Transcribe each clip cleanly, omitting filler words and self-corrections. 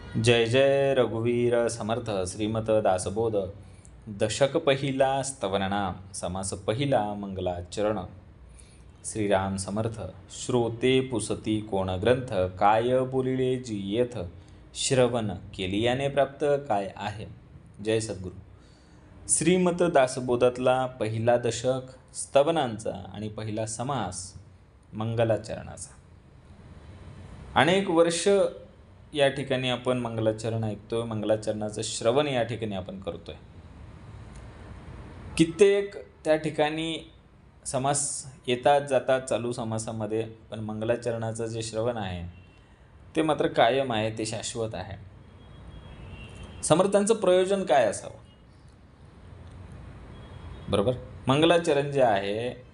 जय जय रघुवीर समर्थ श्रीमत दासबोध दशक पहिला स्तवननाम समास पहिला मंगलाचरण श्रीराम समर्थ श्रोते पुसती कोण ग्रंथ काय बोलिले जी येथ श्रवण केलियाने प्राप्त काय आहे. जय सद्गुरू. श्रीमत दासबोधातला पहिला दशक स्तवनांचा आणि पहिला समास मंगलाचरणाचा. अनेक वर्ष या ठिकाणी आपण मंगलाचरण ऐकतोय, मंगलाचरणाचं श्रवण या ठिकाणी आपण करतोय. कित्येक त्या ठिकाणी समास येतात जातात चालू समासामध्ये, पण मंगलाचरणाचं जे श्रवण आहे ते मात्र कायम आहे, ते शाश्वत आहे. समर्थांचं प्रयोजन काय असावं? बरोबर. मंगलाचरण जे आहे,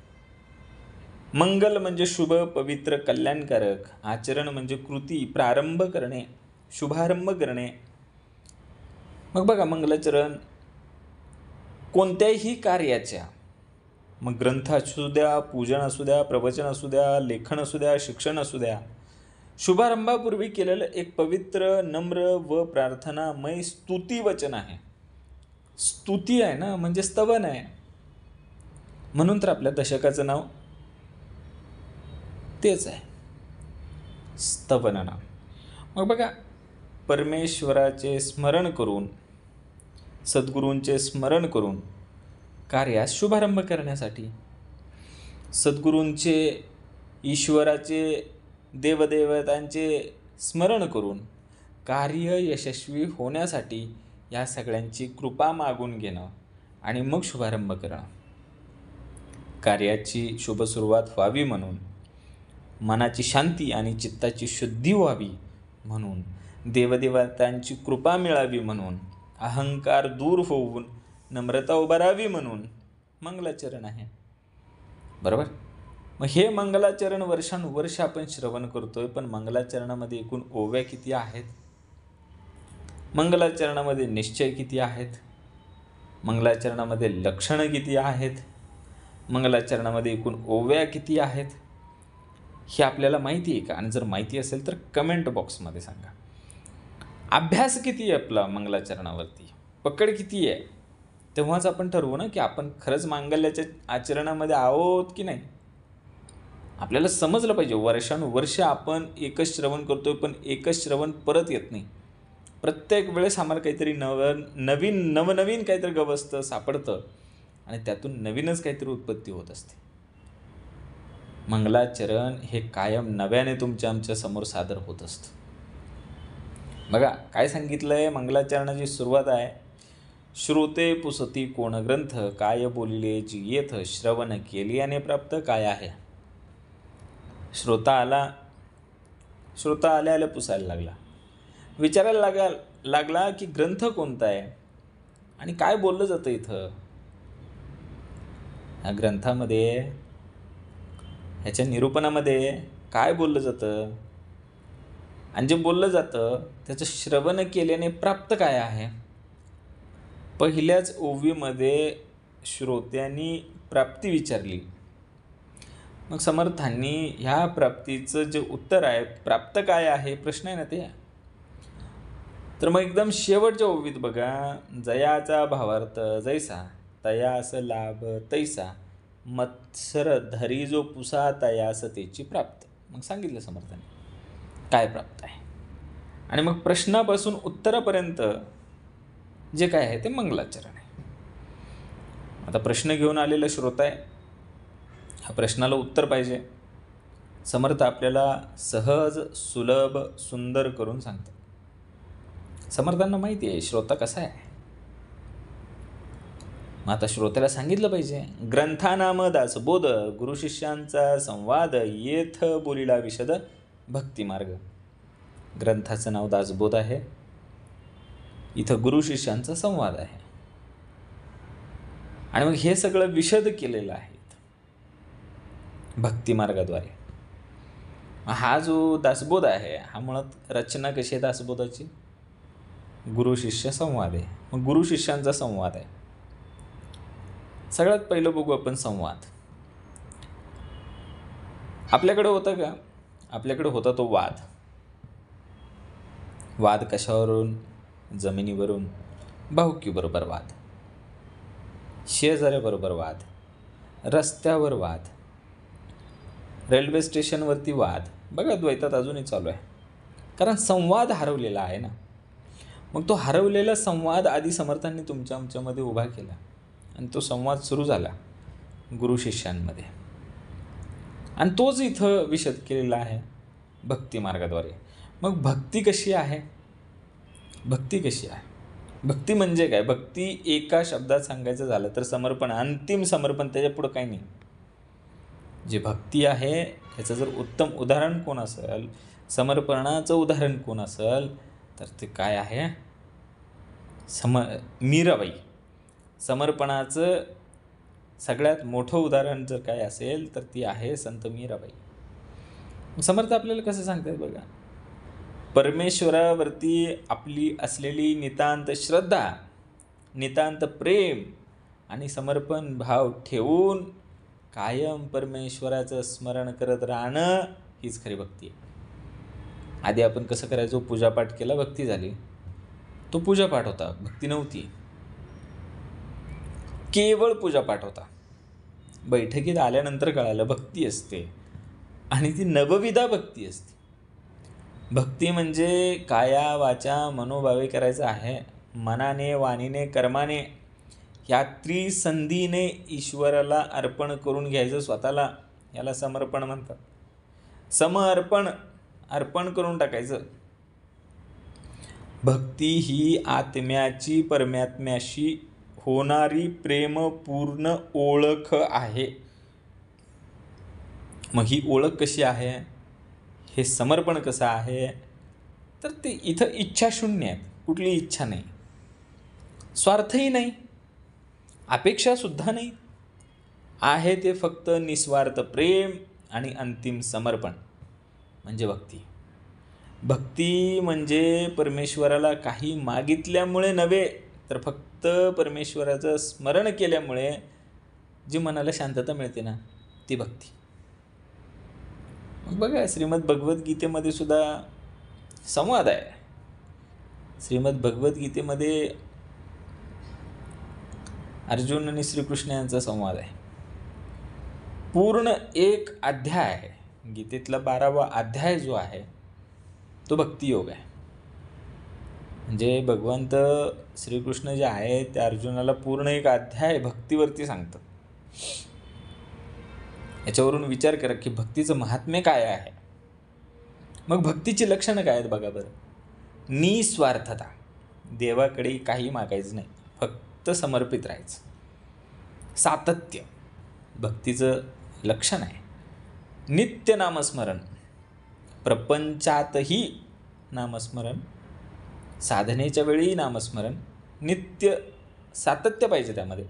मंगल म्हणजे शुभ, पवित्र, कल्याणकारक. आचरण म्हणजे कृती, प्रारंभ करणे, शुभारंभ करणे. मग बघा, मंगलाचरण कोणत्याही कार्याच्या, मग ग्रंथ असू द्या, पूजन असू द्या, प्रवचन असू द्या, लेखन असू द्या, शिक्षण असू द्या, शुभारंभापूर्वी केलेलं एक पवित्र, नम्र व प्रार्थनामय स्तुती वचन आहे. स्तुती आहे ना, म्हणजे स्तवन आहे. म्हणून तर आपल्या दशकाचं नाव तेच आहे, स्तवननाम. मग बघा, परमेश्वराचे स्मरण करून, सद्गुरूंचे स्मरण करून कार्यास शुभारंभ करण्यासाठी, सद्गुरूंचे, ईश्वराचे, देवदेवतांचे स्मरण करून कार्य यशस्वी होण्यासाठी या सगळ्यांची कृपा मागून घेणं आणि मग शुभारंभ करणं. कार्याची शुभ सुरुवात व्हावी म्हणून, मनाची शांती आणि चित्ताची शुद्धी व्हावी म्हणून, देवदेवतांची कृपा मिळावी म्हणून, अहंकार दूर होऊन नम्रता उभारावी म्हणून मंगलाचरण आहे. बरोबर. मग हे मंगलाचरण वर्षानुवर्ष आपण श्रवण करतोय, पण मंगलाचरणामध्ये एकूण ओव्या किती आहेत? मंगलाचरणामध्ये निश्चय किती आहेत? मंगलाचरणामध्ये लक्षणं किती आहेत? मंगलाचरणामध्ये एकूण ओव्या किती आहेत? हे आपल्याला माहिती आहे का? आणि जर माहिती असेल तर कमेंट बॉक्समध्ये सांगा. अभ्यास किती आहे आपला मंगलाचरणावरती? पकड किती आहे? तेव्हाच आपण ठरवू ना की आपण खरंच मांगल्याच्या आचरणामध्ये आहोत की नाही. आपल्याला समजलं पाहिजे. वर्षानुवर्ष आपण एकच श्रवण करतोय, पण एकच श्रवण परत येत नाही. प्रत्येक वेळेस आम्हाला काहीतरी नवनवीन काहीतरी गवसतं सापडतं आणि त्यातून नवीनच काहीतरी उत्पत्ती होत असते. मंगलाचरण हे कायम नव्याने तुमच्या आमच्या समोर सादर होत असतं. बघा काय सांगितलं आहे. मंगलाचरणाची सुरुवात आहे, श्रोते पुसती कोण ग्रंथ काय बोलिले जी येथ श्रवण केलियाने प्राप्त काय आहे. श्रोता आल्या पुसायला लागला, विचारायला लागला की ग्रंथ कोणता आहे आणि काय बोललं जातं इथं. ह्या ग्रंथामध्ये, ह्याच्या निरूपणामध्ये काय बोललं जातं आणि जे बोललं जातं त्याचं श्रवण केल्याने प्राप्त काय आहे. पहिल्याच ओवीमध्ये श्रोत्यांनी प्राप्ती विचारली. मग समर्थांनी ह्या प्राप्तीचं जे उत्तर आहे, प्राप्त काय आहे प्रश्न आहे ना ते. तर मग एकदम शेवटच्या ओवीत बघा, जयाचा भावार्थ जैसा तयास लाभ तैसा मत्सर धरी जो पुसा तयास तेची प्राप्त. मग सांगितलं समर्थांनी काय प्राप्त आहे. आणि मग प्रश्नापासून उत्तरापर्यंत जे काय आहे ते मंगलाचरण आहे. आता प्रश्न घेऊन आलेला श्रोता आहे, ह्या प्रश्नाला उत्तर पाहिजे. समर्थ आपल्याला सहज, सुलभ, सुंदर करून सांगतात. समर्थांना माहिती आहे श्रोता कसा आहे. मग आता श्रोत्याला सांगितलं पाहिजे. ग्रंथानाम दासबोध गुरु शिष्यांचा संवाद येथ बोलिला विशद भक्तिमार्ग. ग्रंथाचं नाव दासबोध आहे, इथं गुरु शिष्यांचा संवाद आहे आणि मग हे सगळं विशद केलेलं आहे भक्तिमार्गाद्वारे. हा जो दासबोध आहे, हा मुळात रचना कशी आहे दासबोधाची? गुरु शिष्य संवाद आहे. मग गुरु शिष्यांचा संवाद आहे. सगळ्यात पहिलं बघू आपण संवाद. आपल्याकडे होता का? आपल्याकडे होता तो वाद. वाद कशावरून? जमिनीवरून. भाऊकीबरोबर वाद, शेजाऱ्याबरोबर वाद, रस्त्यावर वाद, रेल्वे स्टेशनवरती वाद. बघा द्वैतात अजूनही चालू आहे, कारण संवाद हरवलेला आहे ना. मग तो हरवलेला संवाद आदी समर्थांनी तुमच्या आमच्यामध्ये उभा केला आणि तो संवाद सुरू झाला गुरु शिष्यांमध्ये, आणि तोच इथं विशद केलेला आहे भक्ती मार्गाद्वारे. मग भक्ती कशी आहे? भक्ती कशी आहे? भक्ती म्हणजे काय? भक्ती एका शब्दात सांगायचं झालं तर समर्पण, अंतिम समर्पण, त्याच्या पुढं काही नाही. जे भक्ती आहे याचं जर उत्तम उदाहरण कोण असेल, समर्पणाचं उदाहरण कोण असेल, तर ते काय आहे? मीराबाई. समर्पणाचं सगळ्यात मोठं उदाहरण जर काय असेल तर ती आहे संत मीराबाई. समर्थ आपल्याला कसं सांगतात बघा, परमेश्वरावरती आपली असलेली नितांत श्रद्धा, नितांत प्रेम आणि समर्पण भाव ठेवून कायम परमेश्वराचं स्मरण करत राहणं हीच खरी भक्ती आहे. आधी आपण कसं करायचो? पूजापाठ केला, भक्ती झाली. तो पूजापाठ होता, भक्ती नव्हती. केवळ पूजापाठ होता. बैठकीत आल्यानंतर कळालं भक्ती असते, आणि ती नवविधा भक्ती असते. भक्ती म्हणजे काया वाचा मनोभावे करायचं आहे. मनाने, वाणीने, कर्माने, ह्या त्रिसंधीने ईश्वराला अर्पण करून घ्यायचं स्वतःला. याला समर्पण म्हणतात. समर्पण, अर्पण करून टाकायचं. भक्ती ही आत्म्याची परमात्म्याशी होणारी प्रेमपूर्ण ओळख आहे. मग ही ओळख कशी आहे? हे समर्पण कसं आहे? तर ते इथं इच्छाशून्य आहेत. कुठली इच्छा नाही, स्वार्थही नाही, अपेक्षासुद्धा नाही. आहे ते फक्त निस्वार्थ प्रेम आणि अंतिम समर्पण म्हणजे भक्ती. भक्ती म्हणजे परमेश्वराला काही मागितल्यामुळे नव्हे, तर फक्त परमेश्वराचं स्मरण केल्यामुळे जी मनाला शांतता मिळते ना, ती भक्ती. मग बघा, श्रीमद भगवद्गीतेमध्ये सुद्धा संवाद आहे. श्रीमद भगवद्गीतेमध्ये अर्जुन आणि श्रीकृष्ण यांचा संवाद आहे. पूर्ण एक अध्याय आहे. गीतेतला 12वा अध्याय जो आहे तो भक्तियोग आहे. म्हणजे भगवंत श्रीकृष्ण जे आहे ते अर्जुनाला पूर्ण एक अध्याय भक्तीवरती सांगतात. याच्यावरून विचार करा की भक्तीचं महात्म्य काय आहे. मग भक्तीची लक्षणं काय आहेत बघा बरं. निस्वार्थता, देवाकडे काही मागायचं नाही, फक्त समर्पित राहायचं. सातत्य भक्तीचं लक्षण आहे. नित्य नामस्मरण, प्रपंचातही नामस्मरण, साधनेच्या वेळी नामस्मरण, नित्य सातत्य पाहिजे त्यामध्ये,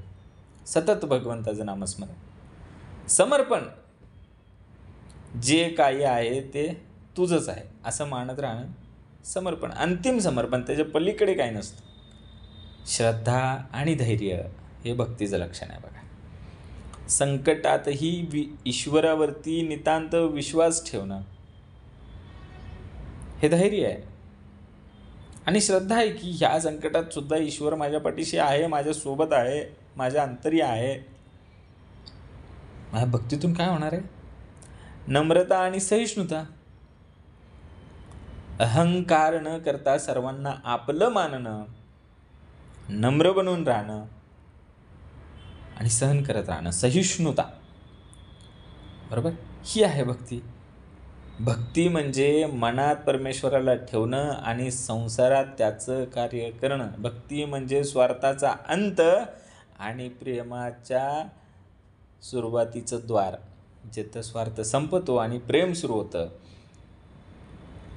सतत भगवंताचं नामस्मरण. समर्पण, जे काही आहे ते तुझंच आहे असं मानत राहणं समर्पण. अंतिम समर्पण, त्याच्या पलीकडे काही नसतं. श्रद्धा आणि धैर्य हे भक्तीचं लक्षण आहे बघा. संकटातही ईश्वरावरती नितांत विश्वास ठेवणं हे धैर्य आहे. आणि श्रद्धा आहे की ह्या संकटात सुद्धा ईश्वर माझ्या पाठीशी आहे, माझ्यासोबत आहे, माझ्या अंतरी आहे. माझ्या भक्तीतून काय होणार आहे? नम्रता आणि सहिष्णुता, अहंकार न करता सर्वांना आपलं मानणं, नम्र बनून राहणं आणि सहन करत राहणं, सहिष्णुता. बरोबर, ही आहे भक्ती. भक्ती म्हणजे मनात परमेश्वराला ठेवणं आणि संसारात त्याचं कार्य करणं. भक्ती म्हणजे स्वार्थाचा अंत आणि प्रेमाच्या सुरुवातीचं द्वार. जिथं स्वार्थ संपतो आणि प्रेम सुरू होतं,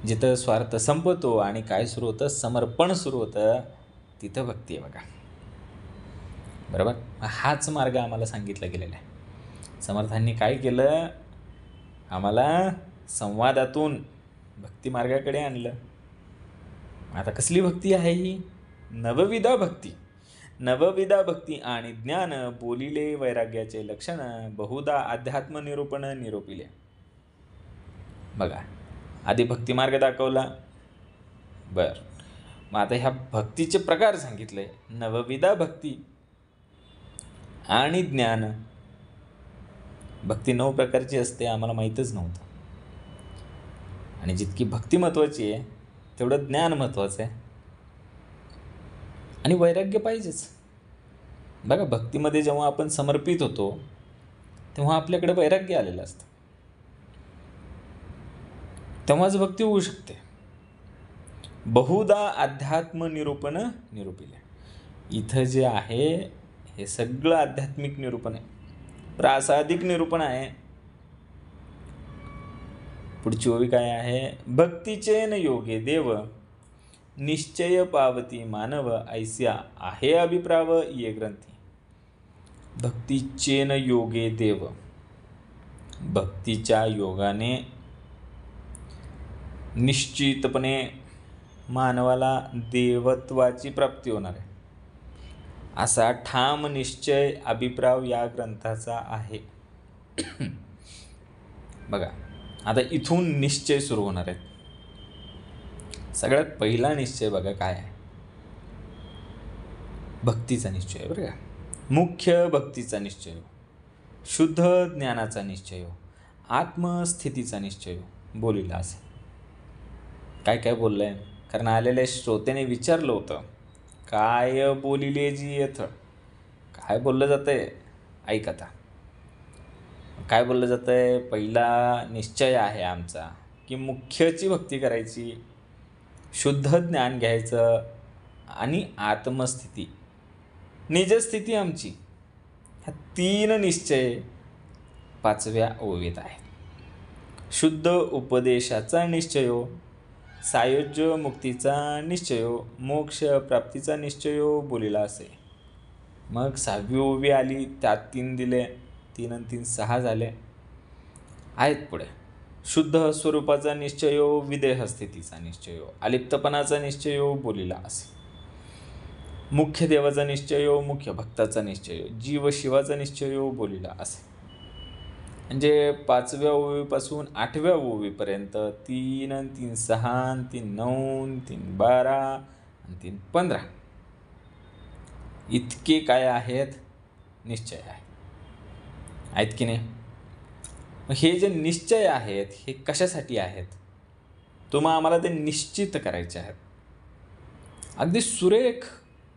जिथं स्वार्थ संपतो आणि काय सुरू होतं? समर्पण सुरू होतं, तिथं भक्ती आहे बघा. बरोबर, हाच मार्ग आम्हाला सांगितला गेलेला आहे. समर्थांनी काय केलं? आम्हाला संवादातून भक्ती मार्गाकडे आणलं. आता कसली भक्ती आहे ही? नवविधा भक्ती. नवविधा भक्ती आणि ज्ञान बोलिले वैराग्याचे लक्षण, बहुधा अध्यात्म निरूपण निरूपिले. बघा, आधी भक्ती मार्ग दाखवला, बर, मग आता ह्या भक्तीचे प्रकार सांगितले. नवविधा भक्ती आणि ज्ञान. भक्ती 9 प्रकारची असते, आम्हाला माहीतच नव्हतं. आणि जितकी भक्ती महत्त्वाची आहे तेवढं ज्ञान महत्त्वाचं आहे. आणि वैराग्य पाहिजेच. बघा, भक्तीमध्ये जेव्हा आपण समर्पित होतो तेव्हा आपल्याकडे वैराग्य आलेलं असतं, तेव्हाच भक्ती होऊ शकते. बहुधा अध्यात्म निरूपण निरूपिले. इथं जे आहे हे सगळं आध्यात्मिक निरूपण आहे, प्रासादिक निरूपण आहे. पुढची ओवी काय आहे? भक्तीचेन योगे देव निश्चय पावती मानव ऐस्या आहे अभिप्राव ये ग्रंथी. भक्तीचेन योगे देव, भक्तीच्या योगाने निश्चितपणे मानवाला देवत्वाची प्राप्ती होणार आहे, असा ठाम निश्चय अभिप्राव या ग्रंथाचा आहे. बघा, आता इथून निश्चय सुरू होणार आहेत. सगळ्यात पहिला निश्चय बघा काय आहे? भक्तीचा निश्चय. बरं का, मुख्य भक्तीचा निश्चय, शुद्ध ज्ञानाचा निश्चय, आत्मस्थितीचा निश्चय बोलिला असे. काय काय बोललंय? कारण आलेल्या श्रोत्याने विचारलं होतं, काय बोलिले जी येथ, काय बोललं जातंय? ऐक आता काय बोललं जातंय. पहिला निश्चय आहे आमचा की मुख्यची भक्ती करायची, शुद्ध ज्ञान घ्यायचं आणि आत्मस्थिती, निजस्थिती आमची. ह्या 3 निश्चय 5व्या ओवीत आहेत. शुद्ध उपदेशाचा निश्चयो, सायुज्य मुक्तीचा निश्चयो, मोक्ष प्राप्तीचा निश्चयो बोलिला असे. मग 6वी ओवी आली, त्यात 3 दिले, 3 आणि 3 6 झाले. आहेत पुढे शुद्ध स्वरूपाचा निश्चयो, विदेह स्थितीचा निश्चयो, अलिप्तपणाचा निश्चयो बोलिला असे. मुख्य देवाचा निश्चयो, मुख्य भक्ताचा निश्चयो, जीव शिवाचा निश्चयो बोलिला असे. म्हणजे 5व्या ओवीपासून 8व्या ओवीपर्यंत 3 आणि 3 6 आणि 3 9 3 12 आणि 3 15 इतके काय आहेत? निश्चय आहेत की नाही? हे जे निश्चय आहेत हे कशासाठी आहेत? तुम्हाला आम्हाला ते निश्चित करायचे आहेत. अगदी सुरेख,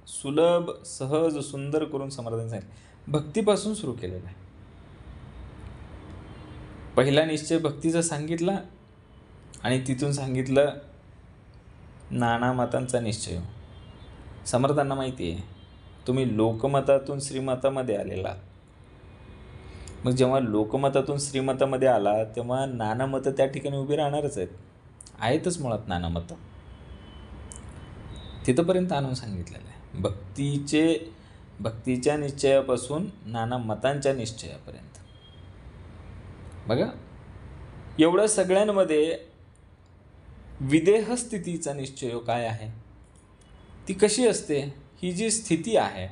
सुलभ, सहज, सुंदर करून समर्थन सांगितलं. भक्तीपासून सुरू केलेलं आहे. पहिला निश्चय भक्तीचा सांगितला आणि तिथून सांगितलं नाना मतांचा निश्चय. समर्थांना माहिती आहे तुम्ही लोकमतातून श्रीमतामध्ये आलेला. मग जेव्हा लोकमतातून श्रीमतामध्ये आला तेव्हा नाना मतं त्या ठिकाणी उभी राहणारच आहेतच मुळात नाना मतं. तिथंपर्यंत आणून सांगितलेलं आहे. भक्तीच्या निश्चयापासून नाना मतांच्या निश्चयापर्यंत. बघा, एवढ्या सगळ्यांमध्ये विदेह स्थितीचा निश्चय काय आहे? ती कशी असते? ही जी स्थिती आहे,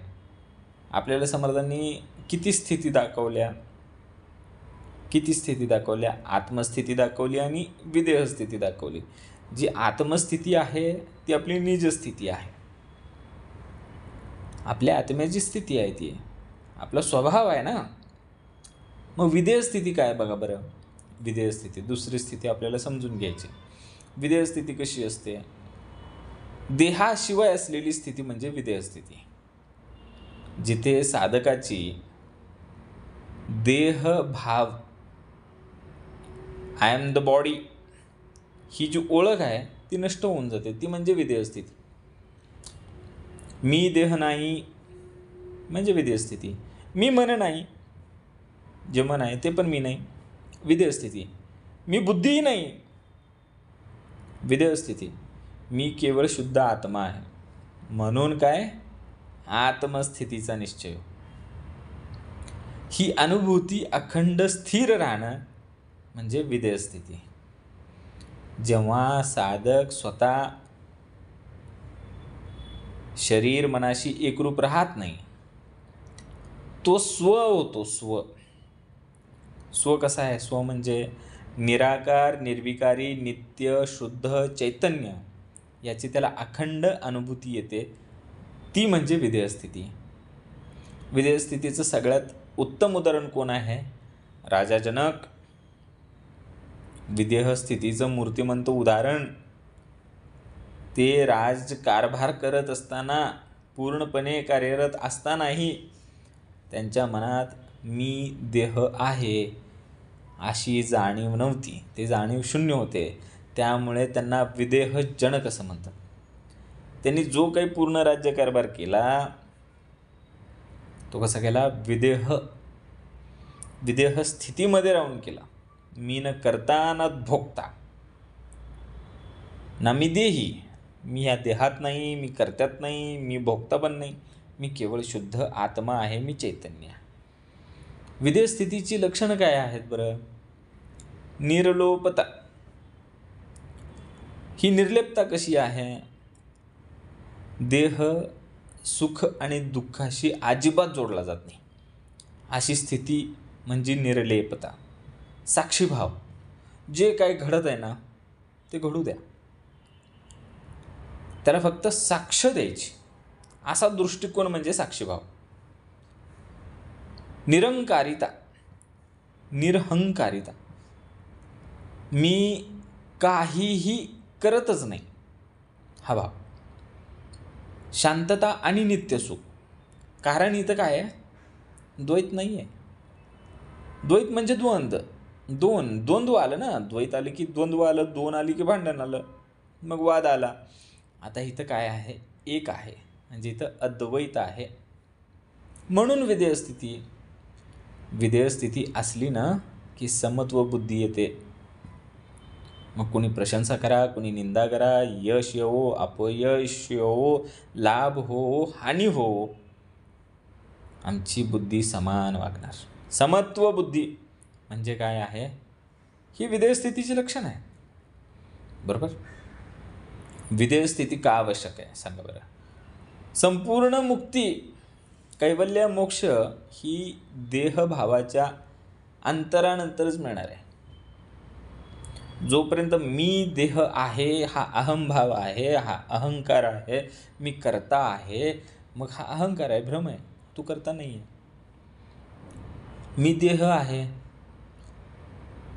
आपल्याला समर्थांनी किती स्थिती दाखवल्या? आत्मस्थिती दाखवली आणि विदेह स्थिती दाखवली. जी आत्मस्थिती आहे ती आपली निजस्थिती आहे, आपल्या आत्म्याची स्थिती आहे, ती आपला स्वभाव आहे ना. मग विदेह स्थिती काय? बघा बरं, विदेह स्थिती दुसरी स्थिती आपल्याला समजून घ्यायची. विदेह स्थिती कशी असते? देहाशिवाय असलेली स्थिती म्हणजे विदेह स्थिती. जिथे साधकाची देह भाव, आय एम द बॉडी, ही जी ओळख आहे ती नष्ट होऊन जाते, ती म्हणजे विदेह स्थिती. मी देह नाही म्हणजे विदेह स्थिती. मी मन नाही, जे मन आहे ते पण मी नाही, विदेह स्थिती. मी बुद्धीही नाही, विदेह स्थिती. मी केवळ शुद्ध आत्मा आहे, म्हणून काय? आत्मस्थितीचा निश्चय. ही अनुभूती अखंड स्थिर राहणं म्हणजे विदेह स्थिती. जेव्हा साधक स्वतः शरीर मनाशी एकरूप राहत नाही, तो स्व होतो. स्व कसा आहे? स्व म्हणजे निराकार, निर्विकारी, नित्य, शुद्ध चैतन्य याची त्याला अखंड अनुभूती येते, ती म्हणजे विधेय स्थिती. विधेय स्थितीचं सगळ्यात उत्तम उदाहरण कोण आहे? राजा जनक. विदेह स्थितीचं मूर्तिमंत उदाहरण. ते राजकारभार करत असताना, पूर्णपणे कार्यरत असतानाही त्यांच्या मनात मी देह आहे अशी जाणीव नव्हती. ते जाणीव शून्य होते. त्यामुळे त्यांना विदेह जनक असं म्हणतात. त्यांनी जो काही पूर्ण राज्यकारभार केला तो कसा केला? विदेह स्थितीमध्ये राहून केला. मी न करता न भोगता, ना मी देही. मी ह्या देहात नाही, मी कर्त्यात नाही, मी भोगता पण नाही. मी केवळ शुद्ध आत्मा आहे, मी चैतन्य आहे. विदेह स्थितीची लक्षणं काय आहेत बरं? निर्लोपता. ही निर्लेपता कशी आहे? देह सुख आणि दुःखाशी अजिबात जोडला जात नाही, अशी स्थिती म्हणजे निर्लेपता. साक्षीभाव. जे काय घडत आहे ना ते घडू द्या, त्याला फक्त साक्ष द्यायची, असा दृष्टिकोन म्हणजे साक्षीभाव. निरंकारिता, निरहंकारिता. मी काहीही करतच नाही, हा भाव. शांतता आणि नित्यसुख. कारण इथं काय आहे? द्वैत नाही आहे. द्वैत म्हणजे द्वंद्व आलं ना. द्वैत आलं की द्वंद्व आलं, दोन आली की भांडण आलं, मग वाद आला. आता इथं काय आहे? एक आहे, म्हणजे इथं अद्वैत आहे. म्हणून विधेय स्थिती असली ना की समत्व बुद्धी येते. मग कोणी प्रशंसा करा, कोणी निंदा करा, यश येवो अपयश येवो, लाभ हो हानी हो, आमची बुद्धी समान वागणार. समत्व बुद्धी म्हणजे काय आहे? ही विधेय स्थितीची लक्षण आहे. बरोबर? विधेय स्थिती का आवश्यक आहे सांगा बरं? संपूर्ण मुक्ती, कैवल्य, मोक्ष ही देहभावाच्या अंतरानंतरच मिळणार आहे. जोपर्यंत मी देह आहे, हा अहंभाव आहे, हा अहंकार आहे, मी करता आहे, मग हा अहंकार आहे, भ्रम आहे. तू करता नाही आहे. मी देह आहे,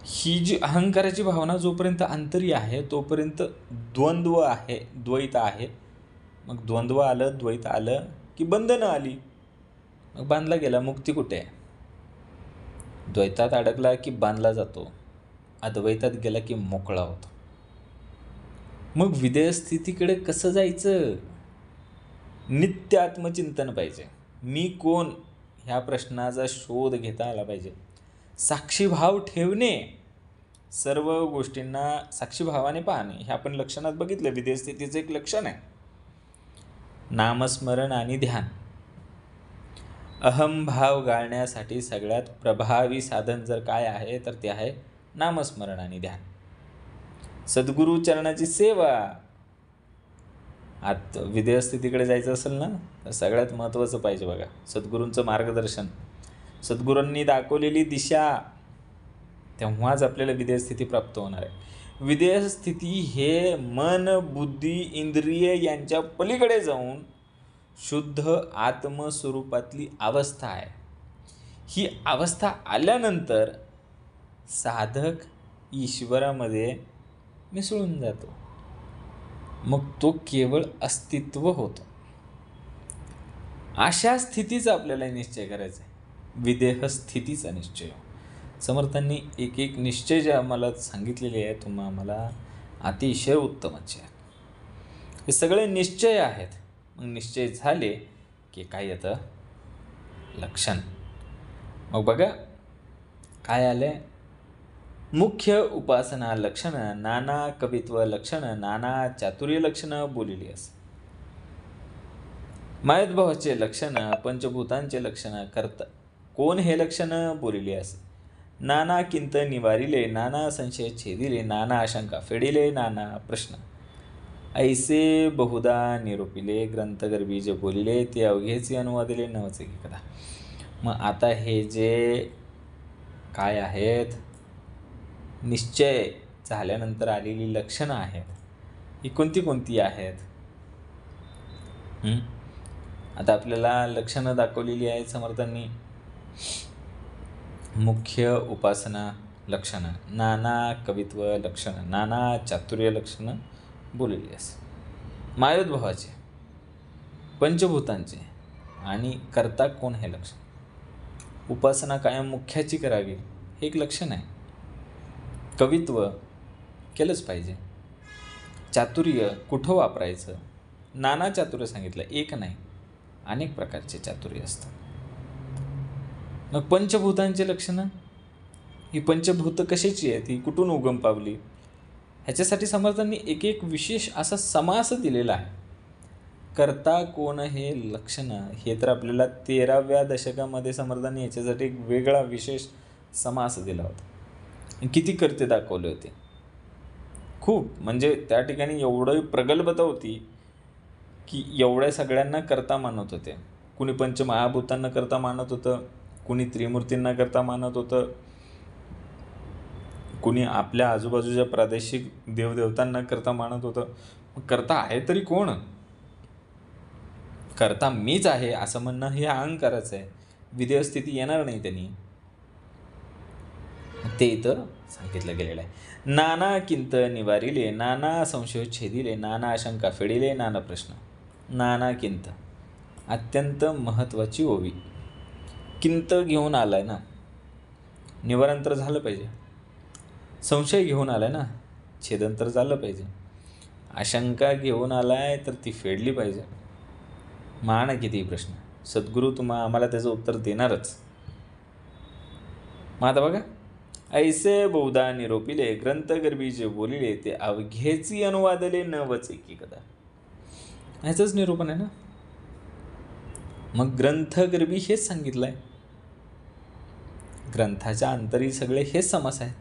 ही जी अहंकाराची भावना जोपर्यंत अंतरी आहे तोपर्यंत द्वंद्व आहे, द्वैत आहे. मग द्वंद्व आलं, द्वैत आलं की बंधनं आली, मग बांधला गेला. मुक्ती कुठे आहे? द्वैतात अडकला की बांधला जातो, अद्वैतात गेला की मोकळा होतो. मग विधेय स्थितीकडे कसं जायचं? नित्य आत्मचिंतन पाहिजे. मी कोण ह्या प्रश्नाचा शोध घेता आला पाहिजे. साक्षीभाव ठेवणे, सर्व गोष्टींना साक्षीभावाने पाहणे, हे आपण लक्षणात बघितलं. विधेय स्थितीचं एक लक्षण आहे नामस्मरण आणि ध्यान. अहंभाव गाळण्यासाठी सगळ्यात प्रभावी साधन जर काय आहे तर ते आहे नामस्मरण आणि ध्यान. सद्गुरू चरणाची सेवा. आत विधेय स्थितीकडे जायचं असेल ना तर सगळ्यात महत्त्वाचं पाहिजे बघा, सद्गुरूंचं मार्गदर्शन, सद्गुरूंनी दाखवलेली दिशा. तेव्हाच आपल्याला विधेय स्थिती प्राप्त होणार आहे. विधेय स्थिती हे मन, बुद्धी, इंद्रिय यांच्या पलीकडे जाऊन शुद्ध आत्मस्वरूपातली अवस्था आहे. ही अवस्था आल्यानंतर साधक ईश्वरामध्ये मिसळून जातो. मग तो केवळ अस्तित्व होतो. अशा स्थितीचा आपल्याला निश्चय करायचा आहे, विदेह स्थितीचा निश्चय. समर्थांनी एक एक निश्चय जे आम्हाला सांगितलेले आहे आम्हाला अतिशय उत्तमच आहे. हे सगळे निश्चय आहेत. मग निश्चय झाले की काय येतं? लक्षण. मग बघा काय आलंय? मुख्य उपासना लक्षण, नाना कवित्व लक्षण, नाना चातुर्य लक्षण बोलिली अस. मायद्भावाचे लक्षण, पंचभूतांचे लक्षण, करता कोण हे लक्षण बोलिली अस. नाना किंत निवारिले, नाना संशय छेदिले, नाना आशंका फेडिले, नाना प्रश्न ऐसे बहुधा निरूपिले, ग्रंथगर्भी जे बोलिले ते अवघेचे अनुवादिले नवचे की कथा. मग आता हे जे काय आहेत? निश्चय झाल्यानंतर आलेली लक्षणं आहेत. ही कोणती कोणती आहेत? आता आपल्याला लक्षणं दाखवलेली आहेत समर्थांनी. मुख्य उपासना लक्षणं, नाना कवित्व लक्षणं, नाना चातुर्य लक्षणं बोललेली असं. मायोद्भवाचे, पंचभूतांचे आणि कर्ता कोण हे लक्षण. उपासना कायम मुख्याची करावी हे एक लक्षण आहे. कवित्व केलंच पाहिजे. चातुर्य कुठं वापरायचं, नाना चातुर्य सांगितलं, एक नाही अनेक प्रकारचे चातुर्य असतात. मग पंचभूतांची लक्षणं, ही पंचभूतं कशाची आहेत, ही कुठून उगम पावली, ह्याच्यासाठी समर्थांनी एक एक विशेष असा समास दिलेला आहे. कर्ता कोण हे लक्षणं हे तर आपल्याला 13व्या दशकामध्ये समर्थांनी याच्यासाठी एक वेगळा विशेष समास दिला होता. किती कर्ते दाखवले होते, खूप. म्हणजे त्या ठिकाणी एवढं प्रगल्भता होती की एवढ्या सगळ्यांना कर्ता मानत होते. कुणी पंचमहाभूतांना कर्ता मानत होतं, कुणी त्रिमूर्तींना कर्ता मानत होतं, कुणी आपल्या आजूबाजूच्या प्रादेशिक देवदेवतांना कर्ता मानत होतं. मग कर्ता आहे तरी कोण? कर्ता मीच आहे असं म्हणणं हे अहंकाराचं आहे. विधेय स्थिती येणार नाही त्यांनी. ते इथं सांगितलं गेलेलं आहे. नाना किंत निवारिले, नाना संशय छेदिले, नाना शंका फेडिले, नाना प्रश्न. नाना किंत अत्यंत महत्त्वाची ओवी. किंत घेऊन आलाय ना, निवारण तर झालं पाहिजे. संशय घेऊन आलाय ना, छेदन तर झालं पाहिजे. आशंका घेऊन आलाय तर ती फेडली पाहिजे. मान किती प्रश्न, सद्गुरू आम्हाला त्याचं उत्तर देणारच. मग आता बघा, ऐसे बहुधा निरोपिले, ग्रंथगर्भी जे बोलिले, ते अवघेची अनुवादले न वचे की कदा. ह्याचंच निरूपण आहे ना. मग ग्रंथगर्भी हेच सांगितलं आहे. ग्रंथाच्या अंतरी सगळे हेच समास आहेत.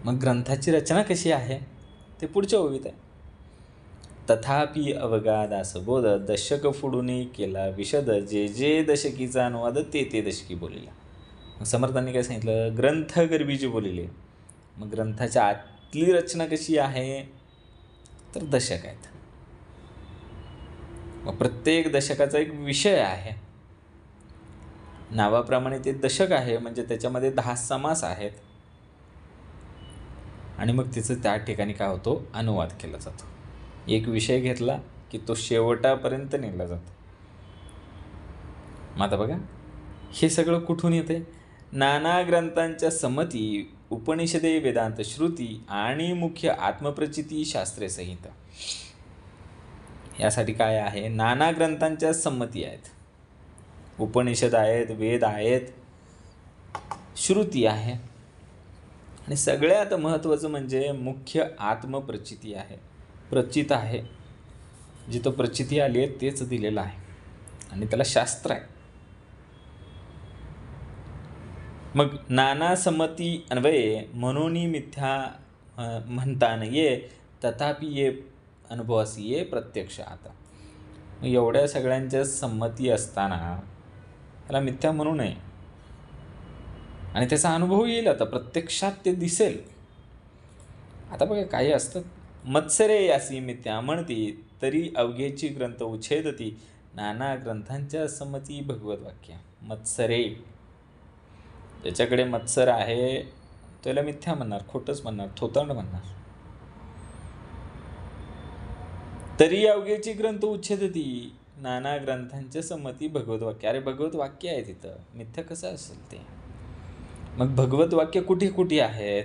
मग ग्रंथाची रचना कशी आहे ते पुढच्या ओवीत आहे. तथापि अवगादास बोध, दशक फोडून केला विशद, जे जे दशकीचा अनुवाद ते ते दशकी बोलिला. मग समर्थांनी काय सांगितलं, ग्रंथगर्भी जे बोलिले. मग ग्रंथाच्या आतली रचना कशी आहे तर दशक आहेत. मग प्रत्येक दशकाचा एक विषय आहे. नावाप्रमाणे ते दशक आहे, म्हणजे त्याच्यामध्ये 10 समास आहेत. आणि मग तिचं त्या ठिकाणी काय होतो, अनुवाद केला जातो. एक विषय घेतला की तो शेवटापर्यंत नेला जातो. मग आता बघा, हे सगळं कुठून येते? नाना ग्रंथांच्या संमती, उपनिषदे, वेदांत, श्रुती आणि मुख्य आत्मप्रचिती शास्त्रे संहिता. यासाठी काय आहे, नाना ग्रंथांच्या संमती आहेत. उपनिषद आहेत, वेद आहेत, श्रुती आहे आणि सगळ्यात महत्त्वाचं म्हणजे मुख्य आत्मप्रचिती आहे. प्रचित आहे, जिथं प्रचिती आली आहे तेच दिलेलं आहे आणि त्याला शास्त्र आहे. मग नाना संमती अन्वये म्हणून मिथ्या म्हणता न ये, तथापि ये अनुभवासी ये प्रत्यक्ष. आता मग एवढ्या सगळ्यांच्या संमती असताना त्याला मिथ्या म्हणू नये आणि त्याचा अनुभव येईल. आता प्रत्यक्षात ते दिसेल. आता बघा, काही असतात, मत्सरे यासी मिथ्या म्हणती, तरी अवघेची ग्रंथ उच्छेदती, नाना ग्रंथांच्या संमती भगवत वाक्य. मत्सरे, ज्याच्याकडे मत्सर आहे त्याला मिथ्या म्हणणार, खोटंच म्हणणार, थोतांड म्हणणार. तरी अवघेची ग्रंथ उच्छेदती, नाना ग्रंथांच्या संमती भगवत वाक्य. अरे भगवत वाक्य आहे तिथं, मिथ्या कसं असेल ते? मग भगवत वाक्य कुठे कुठे आहेत?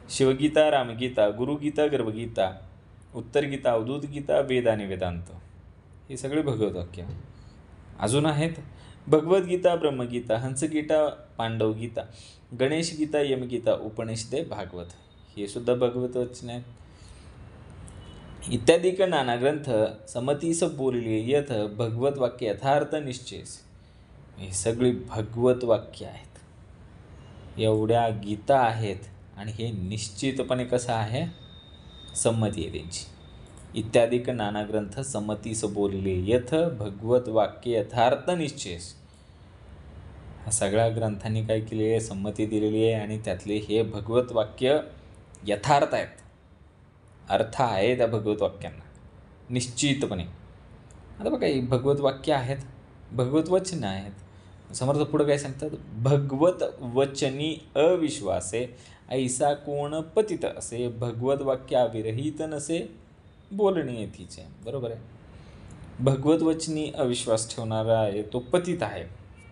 शिवगीता, रामगीता, गुरुगीता, गर्भगीता, उत्तर गीता, अवधूत गीता, वेद आणि वेदांत, हे सगळे भगवत वाक्य. अजून आहेत भगवद्गीता, ब्रह्मगीता, हंसगीता, पांडवगीता, गणेशगीता, यमगीता, उपनिषदे, भागवत, हे सुद्धा भगवत वचन आहेत. इत्यादी नाना ग्रंथ समतीस बोलले यथ भगवत वाक्य यथार्थ निश्चयस. हे सगळी भगवत वाक्य आहेत. एवढ्या गीता आहेत आणि हे निश्चितपणे कसं आहे, संमती आहे त्यांची. इत्यादी नाना ग्रंथ संमतीस बोलले यथ भगवत वाक्य यथार्थ निश्चयस. ह्या सगळ्या ग्रंथांनी काय केली आहे, संमती दिलेली आहे आणि त्यातले हे भगवत वाक्य यथार्थ आहेत अर्थ आहे त्या भगवत वाक्यांना निश्चितपणे. आता बघा ही भगवत वाक्य आहेत, भगवत वचन आहेत. समर्थ पुढं काय सांगतात, भगवत वचनी अविश्वासे ऐसा कोण पतित असे, भगवत वाक्याविरहित नसे बोलणे येथीचे. बरोबर आहे. भगवत वचनी अविश्वास ठेवणारा आहे तो पतित आहे.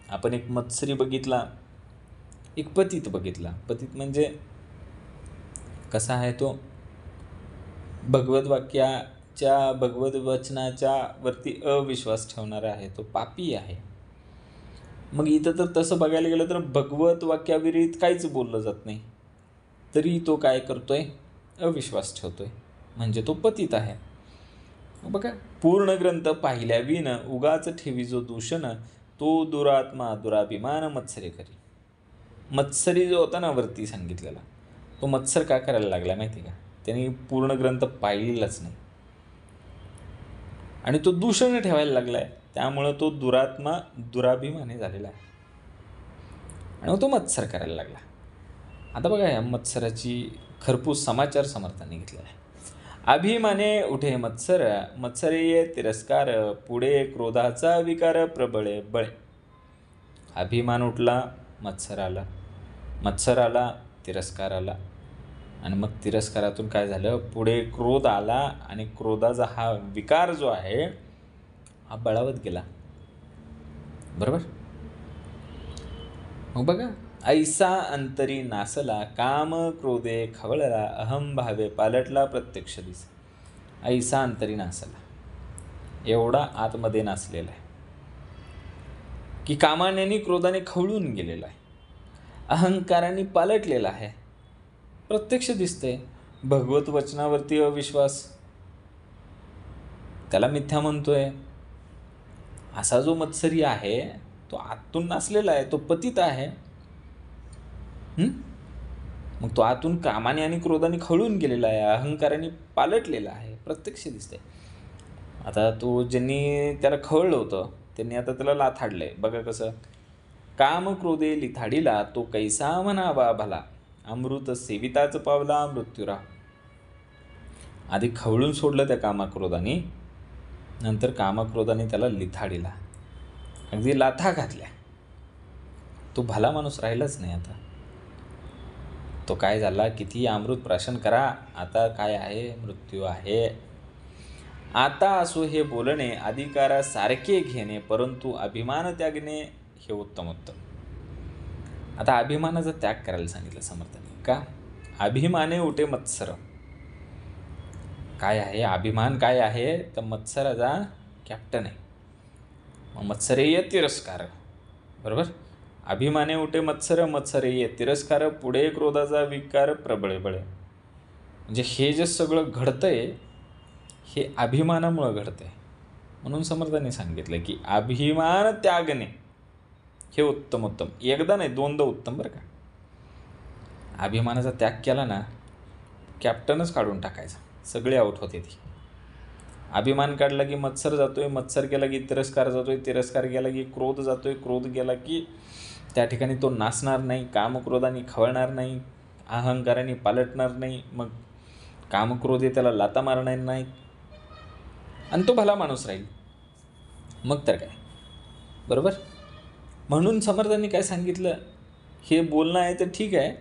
आपण एक मत्सरी बघितला, एक पतित बघितला. पतित म्हणजे कसा आहे तो, भगवत वाक्याच्या भगवत वचनाच्या वरती अविश्वास ठेवणारा आहे तो पापी आहे. मग इथं तर तसं बघायला गेलं तर भगवत वाक्याविरहित काहीच बोललं जात नाही, तरी तो काय करतोय, अविश्वास ठेवतोय, म्हणजे तो पतित आहे. बघा, पूर्ण ग्रंथ पाहिल्या विन उगाच ठेवी जो दूषण, तो दुरात्मा दुराभिमान मत्सरे करी. मत्सरी जो होता ना वरती सांगितलेला, तो मत्सर का करायला लागला माहिती का, त्यांनी पूर्ण ग्रंथ पाहिलेलाच नाही आणि तो दूषण ठेवायला लागलाय, त्यामुळं तो दुरात्मा दुराभिमानी झालेला आहे आणि तो मत्सर करायला लागला. आता बघा या मत्सराची खरपूस समाचार समर्थांनी घेतलेला आहे. अभिमाने उठे मत्सर, मत्सरे ये तिरस्कार, पुढे क्रोधाचा विकार प्रबळे बळे. अभिमान उठला, मत्सर आला, मत्सर आला, तिरस्कार आला आणि मग तिरस्कारातून काय झालं, पुढे क्रोध आला आणि क्रोधाचा हा विकार जो आहे हा बळावत गेला. बरोबर. मग बघा, ऐसा अंतरी नासला, काम क्रोधे खवळला, अहम भावे पालटला प्रत्यक्ष दिसे. ऐसा अंतरी नासला, एवढा आतमध्ये नासलेला आहे की कामाने आणि क्रोधाने खवळून गेलेला आहे, अहंकाराने पालटलेला आहे. प्रत्यक्ष दिसतंय. भगवत वचनावरती अविश्वास, त्याला मिथ्या म्हणतोय. असा जो मत्सरी आहे तो आतून नासलेला आहे, तो पतित आहे. मग तो आतून कामाने आणि क्रोधाने खवळून गेलेला आहे, अहंकाराने पालटलेला आहे, प्रत्यक्ष दिसतंय. आता तो ज्यांनी त्याला खवळलं होतं त्यांनी आता त्याला लाथाडलंय. बघा कसं, काम क्रोधे लिथाडीला, तो कैसा म्हणावा भला, अमृत सेविताच पावला मृत्युरा. आधी खवळून सोडलं त्या कामाक्रोधाने, नंतर कामाक्रोधाने त्याला लिथाडीला, अगदी लाथा घातल्या. तो भला माणूस राहिलाच नाही. आता तो काय झाला, किती अमृत प्राशन करा, आता काय आहे, मृत्यू आहे. आता असो हे बोलणे, अधिकारासारखे घेणे, परंतु अभिमान त्यागणे हे उत्तम उत्तम. आता अभिमानाचा त्याग करायला सांगितलं समर्थांनी. का? अभिमाने उठे मत्सर. काय आहे अभिमान, काय आहे तर मत्सराचा कॅप्टन आहे. मग मत्सरेय तिरस्कार. बरोबर. अभिमाने उठे मत्सर, मत्सरेय तिरस्कार, पुढे क्रोधाचा विकार प्रबळे बळे. म्हणजे हे जे सगळं घडतंय हे अभिमानामुळं घडतंय. म्हणून समर्थांनी सांगितलं की अभिमान त्यागणे हे उत्तम उत्तम. एकदा नाही, दोनदा उत्तम बरं का. अभिमानाचा त्याग केला ना, कॅप्टनच काढून टाकायचा, सगळे आऊट होते ती. अभिमान काढला की मत्सर जातोय, मत्सर गेला की तिरस्कार जातोय, तिरस्कार गेला की क्रोध जातोय, क्रोध गेला की त्या ठिकाणी तो नाचणार नाही, कामक्रोधाने खवळणार नाही, अहंकाराने पालटणार नाही, मग कामक्रोधे त्याला लाता मारणार नाही आणि तो भला माणूस राहील. मग तर काय. बरोबर. म्हणून समर्थांनी काय सांगितलं, हे बोलणं आहे तर ठीक आहे,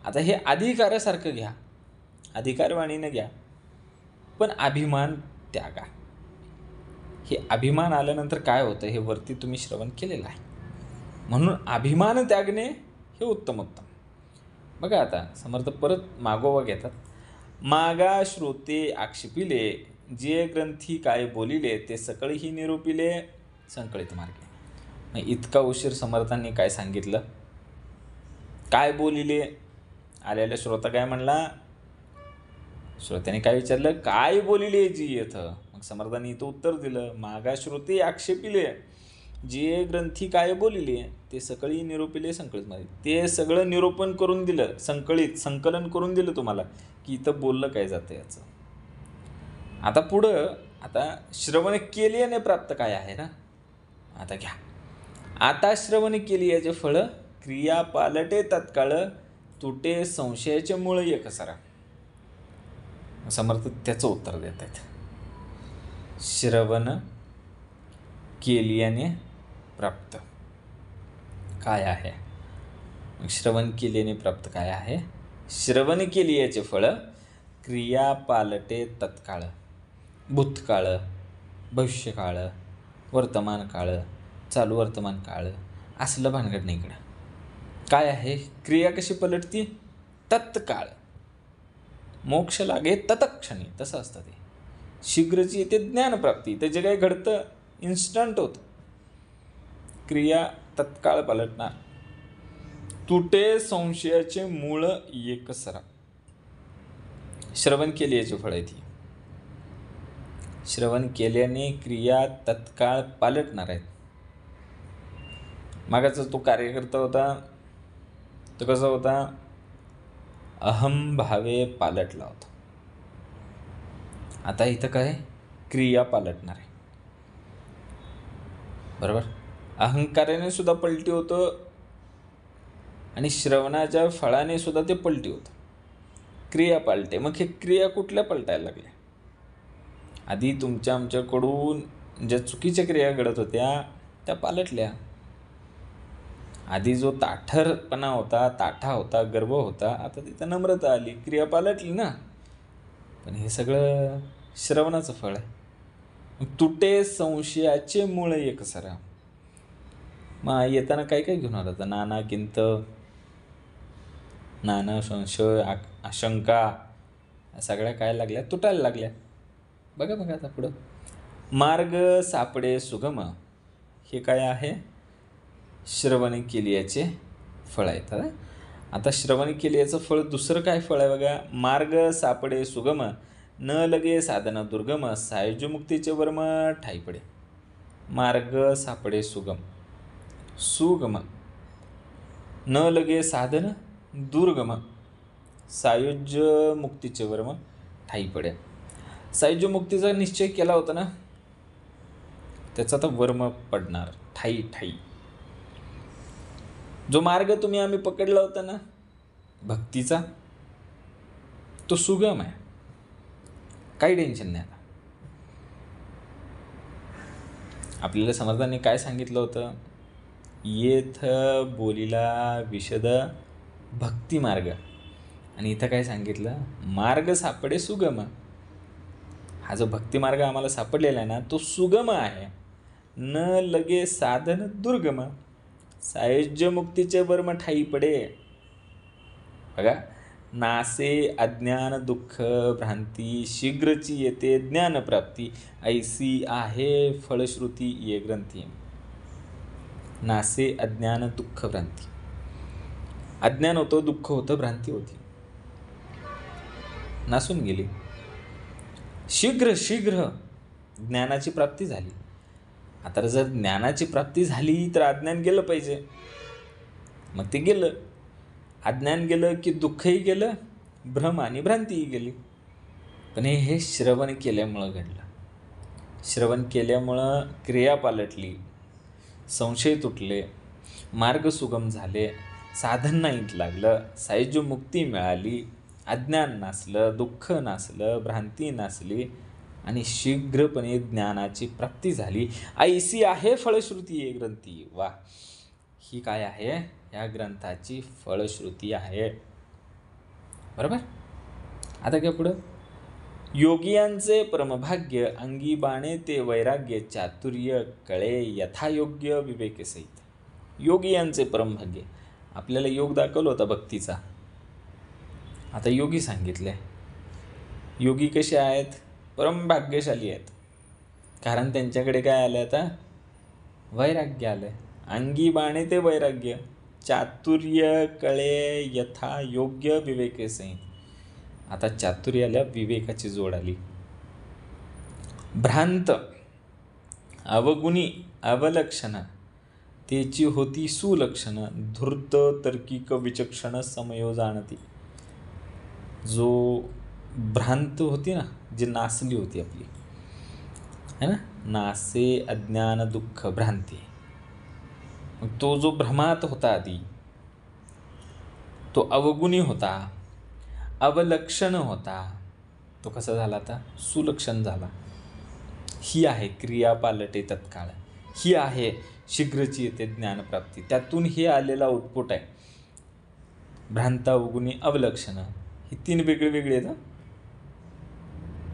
आता हे अधिकारासारखं घ्या, अधिकारवाणीनं घ्या, पण अभिमान त्यागा. हे अभिमान आल्यानंतर काय होतं हे वरती तुम्ही श्रवण केलेलं आहे. म्हणून अभिमान त्यागणे हे उत्तम उत्तम. बघा आता समर्थ परत मागोवा घेतात. मागा श्रोते आक्षेपिले, जे ग्रंथी काय बोलिले, ते सकळही निरूपिले संकळित मार्गे. मग इतका उशीर समर्थांनी काय सांगितलं, काय बोलिले. आलेल्या श्रोता काय म्हणला, श्रोत्याने काय विचारलं, काय बोलिले जी येतं. मग समर्थांनी इथं उत्तर दिलं, मागा श्रोते आक्षेपिले, जे ग्रंथी काय बोलिले, ते सकळी निरूपिले संकळित मार्गे. ते सगळं निरूपण करून दिलं, संकलन करून दिलं तुम्हाला की इथं बोललं काय जातं याचं. आता पुढं आता श्रवण केल्याने प्राप्त काय आहे ना, आता घ्या. आता श्रवण केली याचे फळ, क्रिया पालटे तत्काळ, तुटे संशयाचे मूळ एकसारा. समर्थ त्याचं उत्तर देत आहेत. श्रवण केल्याने प्राप्त काय आहे? श्रवण केल्याने प्राप्त काय आहे? श्रवण केल्याचे फळ क्रिया पालटे तत्काळ, भूतकाळ, भविष्यकाळ, वर्तमान काळ, चालू वर्तमान काळ असलं भानगड नाही इकडं. काय आहे? क्रिया कशी पलटती? तत्काळ. मोक्ष लागे तत्क्षणी, तसं असतं ते. शीघ्रची येते ज्ञानप्राप्ती. ते जे काही घडतं इन्स्टंट होतं. क्रिया तत्काळ पलटणार. तुटे संशयाचे मूळ एकसरा. श्रवण केल्याचे फळ आहे ती. श्रवण केल्याने क्रिया तत्काळ पालटणार आहेत. मागाचा तो कार्यकर्ता होता, तो कसा होता? अहम भावे पालटला होता. आता इथं काय? क्रिया पालटणार आहे. बरोबर? अहंकाराने सुद्धा पलटी होतं आणि श्रवणाच्या फळाने सुद्धा ते पलटी होतं. क्रिया पालटे. मग हे क्रिया कुठल्या पलटायला लागल्या? आधी तुमच्या आमच्याकडून ज्या चुकीच्या क्रिया घडत होत्या त्या पालटल्या. आधी जो ताठरपणा होता, ताठा होता, गर्व होता, आता तिथं नम्रता आली, क्रिया पालटली ना. पण हे सगळं श्रवणाचं फळ आहे. तुटे संशयाचे मूळ एकसरा. मग येताना काय काय घेऊन आला होता? नाना किंत, नाना संशय, आशंका, सगळ्या काय लागल्या? तुटायला लागल्या. बघा आता पुढं. मार्ग सापडे सुगम. हे काय आहे? श्रवण केल्याचे फळ आहेत. आता श्रवण केल्याचं फळ दुसरं काय फळ आहे बघा? मार्ग सापडे सुगम, न लगे साधन दुर्गम, सायुज्य मुक्तीचे वर्म ठाई पडे. मार्ग सापडे सुगम. सुगम, न लगे साधन दुर्गम, सायुज्य मुक्तीचे वर्म ठाई पडे. सायुज्य मुक्तीचा निश्चय केला होता ना, त्याचा तर वर्म पडणार ठाई ठाई. जो मार्ग तुम्ही आम्ही पकडला होता ना भक्तीचा, तो सुगम आहे. काही टेन्शन नाही. आता आपल्याला समर्थांनी काय सांगितलं होतं? येथ बोलिला विशद भक्ती मार्ग. आणि इथं काय सांगितलं? मार्ग सापडे सुगम. हा जो भक्ती मार्ग आम्हाला सापडलेला आहे ना, तो सुगम आहे. न लगे साधन दुर्गम, सायुज्य मुक्तीचे वर्म ठाई पडे. बघा, नासे अज्ञान दुःख भ्रांती, शीघ्रची येते ज्ञानप्राप्ती, ऐसी आहे फळश्रुती ये ग्रंथी. नासे अज्ञान दुःख भ्रांती. अज्ञान होतं, दुःख होतं, भ्रांती होती, नासून गेली. शीघ्र ज्ञानाची प्राप्ती झाली. आता जर ज्ञानाची प्राप्ती झाली तर अज्ञान गेलं पाहिजे. मग ते गेलं. अज्ञान गेलं की दुःखही गेलं, भ्रम आणि भ्रांतीही गेली. पण हे श्रवण केल्यामुळं घडलं. श्रवण केल्यामुळं क्रिया पालटली, संशय तुटले, मार्ग सुगम झाले, साधन नाहीत लागलं, सायुज्य मुक्ती मिळाली, अज्ञान नासलं, दुःख नासलं, भ्रांती नासली आणि शीघ्रपणे ज्ञानाची प्राप्ती झाली. ऐसी आहे फळश्रुती ये ग्रंथी. वा, ही काय आहे? या ग्रंथाची फळश्रुती आहे. बरोबर? आता काय पुढं? योगियांचे परमभाग्य, अंगी बाणे ते वैराग्य, चातुर्य कळे यथायोग्य विवेके सहित. योगियांचे परमभाग्य. आपल्याला योग दाखवला होता भक्तीचा. आता योगी सांगितले. योगी कसे आहेत? परमभाग्यशाली आहेत. कारण त्यांच्याकडे काय आलं? आता वैराग्य आलं. अंगी बाणे ते वैराग्य, चातुर्य कळे यथा योग्य विवेके सहित. आता चातुर्याला विवेकाची जोड आली. भ्रांत, अवगुणी, अवलक्षण त्याची होती सुलक्षण, धूर्त तर्किक विचक्षण समयो जाणती. जो भ्रांत होती ना, जी नासली होती आपली, है ना, नासे अज्ञान दुःख भ्रांती. तो जो भ्रमात होता आधी, तो अवगुणी होता, अवलक्षण होता, तो कसा झाला आता? सुलक्षण झाला. ही आहे क्रिया पालटे तत्काळ. ही आहे शीघ्रची येते ज्ञानप्राप्ती. त्यातून हे आलेला आउटपुट आहे. भ्रांता उगुनी अवलक्षण, ही 3 वेगळे आहेत.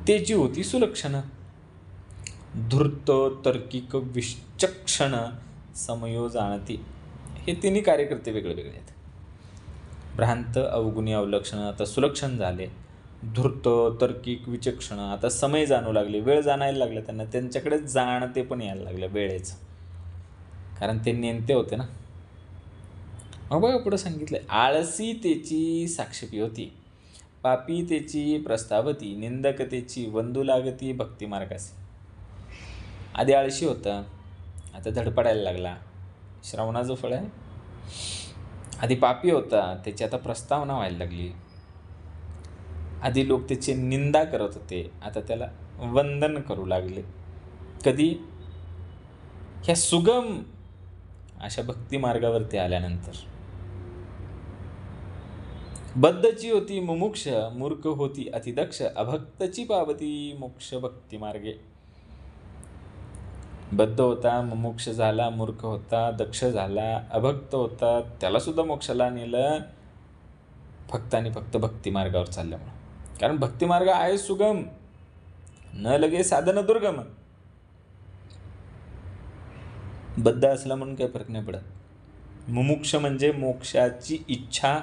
त्याची होती सुलक्षण. धूर्त तर्किक विचक्षण समयो जाणती, हे 3 कार्यकर्ते वेगळे आहेत. भ्रांत अवगुणी अवलक्षण आता सुलक्षण झाले. धूर्त तर्किक विचक्षण आता समय जाणू लागले, वेळ जाणायला लागला त्यांना. त्यांच्याकडे जाणते पण यायला लागलं वेळेचं, कारण ते नेमते होते ना. मग बघा पुढं सांगितलं, आळसी त्याची साक्षेपी होती, पापी त्याची प्रस्तावती, निंदक त्याची वंदू लागती भक्ती मार्गासी. आधी आळशी होता, आता धडपडायला लागला. श्रवणाचं फळ आहे. आधी पापी होता, त्याची आता प्रस्तावना व्हायला लागली. आधी लोक त्याची निंदा करत होते, आता त्याला वंदन करू लागले. कधी? ह्या सुगम अशा भक्ती मार्गावरती आल्यानंतर. बद्धची होती मुमुक्ष, मूर्ख होती अतिदक्ष, अभक्तची पावती मोक्ष भक्ती मार्गे. बद्ध होता, मुमुक्ष झाला, मूर्ख होता, दक्ष झाला, अभक्त होता, त्याला सुद्धा मोक्षाला नेलं फक्त आणि फक्त भक्ती मार्गावर चालल्यामुळं. कारण भक्ती मार्ग आहे सुगम, न लगे साधन दुर्गम. बद्ध असला म्हणून काही फरक नाही पडत. मुमुक्ष म्हणजे मोक्षाची इच्छा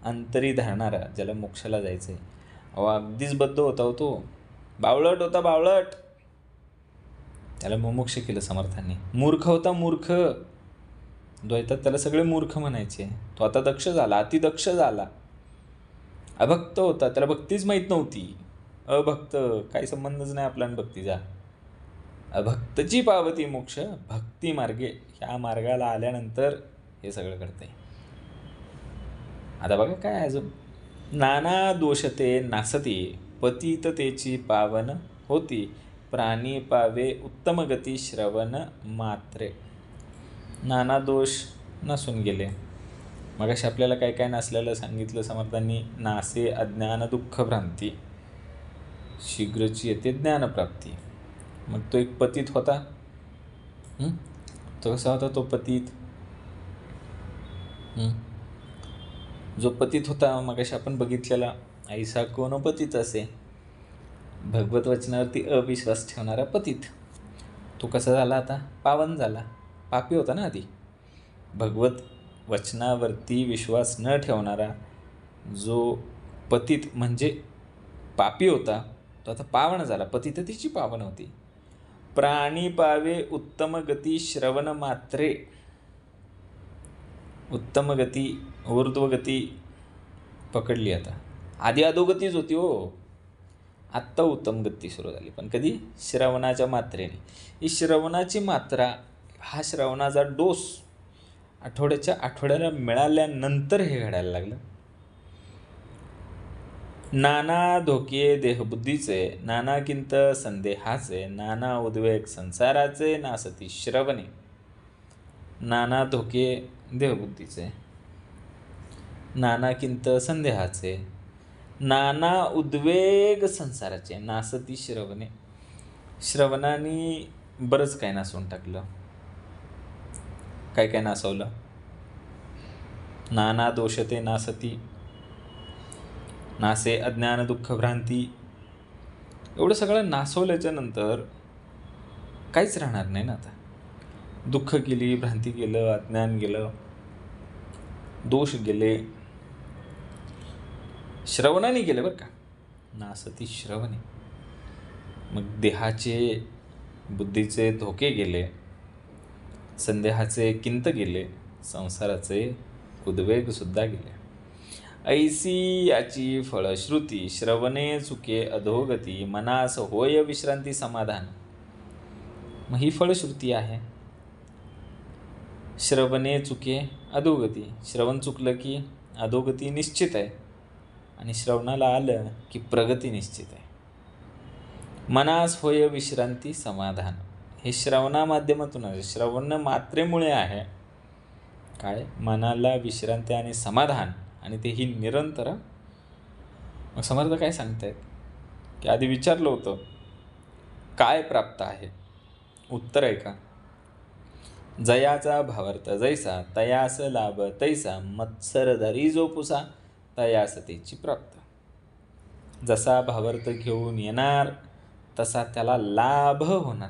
अंतरी धरणारा, ज्याला मोक्षाला जायचंय. अगदीच बद्ध होता तो, बावळट होता बावळट, त्याला मुमुक्ष केलं समर्थांनी. मूर्ख होता मूर्ख, द्वैतात त्याला सगळे मूर्ख म्हणायचे, तो आता दक्ष झाला, अतिदक्ष झाला. अभक्त होता, त्याला भक्तीच माहीत नव्हती. अभक्त, काही संबंधच नाही आपला भक्तीचा. अभक्तची पावती मोक्ष भक्ती मार्गे. ह्या मार्गाला आल्यानंतर हे सगळं घडतंय. आता बघा काय अजून, नाना दोषते नासती, पतिततेची पावन होती, प्राणी पावे उत्तम गती श्रवण मात्रे. नाना दोष नसून गेले. मगाशी आपल्याला काय काय नसलेलं सांगितलं समर्थांनी. नासे अज्ञान दुःख भ्रांती, शीघ्रची येते ज्ञानप्राप्ती. मग तो एक पतित होता. तो कसा होता तो पतित? जो पतित होता मगाशी आपण बघितलेला, ऐसा कोण पतित असे, भगवत वचनावरती अविश्वास ठेवणारा पतित. तो कसा झाला आता? पावन झाला. पापी होता ना आधी. भगवत वचनावरती विश्वास न ठेवणारा जो पतित म्हणजे पापी होता, तो आता पावन झाला. पतिततेची पावन होती. प्राणी पावे उत्तम गती श्रवण मात्रे. उत्तम गती, ऊर्ध्वगती पकडली आता. आधी अधोगतीच होती हो, आत्ता उत्तम गती सुरू झाली. पण कधी? श्रवणाच्या मात्रेने. ही श्रवणाची मात्रा, हा श्रवणाचा डोस आठवड्याला मिळाल्यानंतर हे घडायला लागलं. नाना धोके देहबुद्धीचे, नाना किंत संदेहाचे, नाना उद्वेग संसाराचे, नासती श्रवणे. नाना धोके देहबुद्धीचे, नाना किंत संदेहाचे, नाना उद्वेग संसाराचे, नासती श्रवणे. श्रवणाने बरंच काय नासवून टाकलं. काय काय नासवलं? नाना दोषते नासती, नासे अज्ञान दुःख भ्रांती. एवढं सगळं नासवल्याच्या नंतर काहीच राहणार नाही ना आता. दुःख गेली, भ्रांती गेलं, अज्ञान गेलं, दोष गेले, श्रवणाने गेले बरं का. नासती श्रवणे. मग देहाचे बुद्धीचे धोके गेले, संदेहाचे किंत गेले, संसाराचे उद्वेग सुद्धा गेले. ऐसी याची फळश्रुती, श्रवणे चुके अधोगती, मनास होय विश्रांती समाधान. मग ही फळश्रुती आहे. श्रवणे चुके अधोगती. श्रवण चुकलं की अधोगती निश्चित आहे, आणि श्रवणाला आलं की प्रगती निश्चित आहे. मनास होय विश्रांती समाधान. हे श्रवणा माध्यमातून आहे. श्रवण मात्रेमुळे आहे. काय? मनाला विश्रांती आणि समाधान, आणि ते ही निरंतर. मग समर्थ काय सांगतायत की आधी विचारलं होतं काय प्राप्त आहे, उत्तर आहे का? जयाचा भावार्थ जैसा तयास लाभ तैसा मत्सर धरी जो पुसा तयास तेची प्राप्त. जसा भावार्थ घेऊन येणार तसा त्याला लाभ होणार.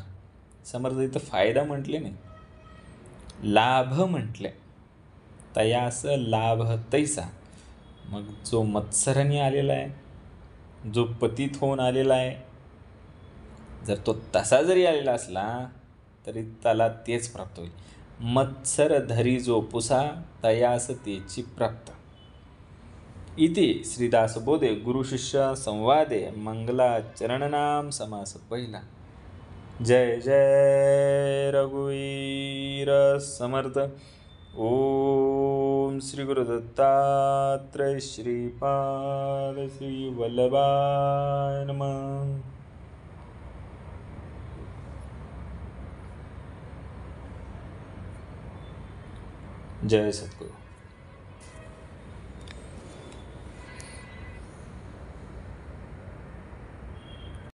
समर्थ इथं फायदा म्हटले नाही, लाभ म्हटले. तयास लाभ तैसा. मग जो मत्सराने आलेला आहे, जो पतित होऊन आलेला आहे, जर तो तसा जरी आलेला असला तरी त्याला तेच प्राप्त होईल. मत्सर धरी जो पुसा तयास तेची प्राप्त. इति श्रीदासबोधे गुरुशिष्य संवादे मंगलाचरणनाम समास पहिला. जय जय रघुवीर समर्थ. ओम श्री गुरु दत्तात्रय श्रीपाद श्री वल्लभाय नमः. जय सद्गुरु.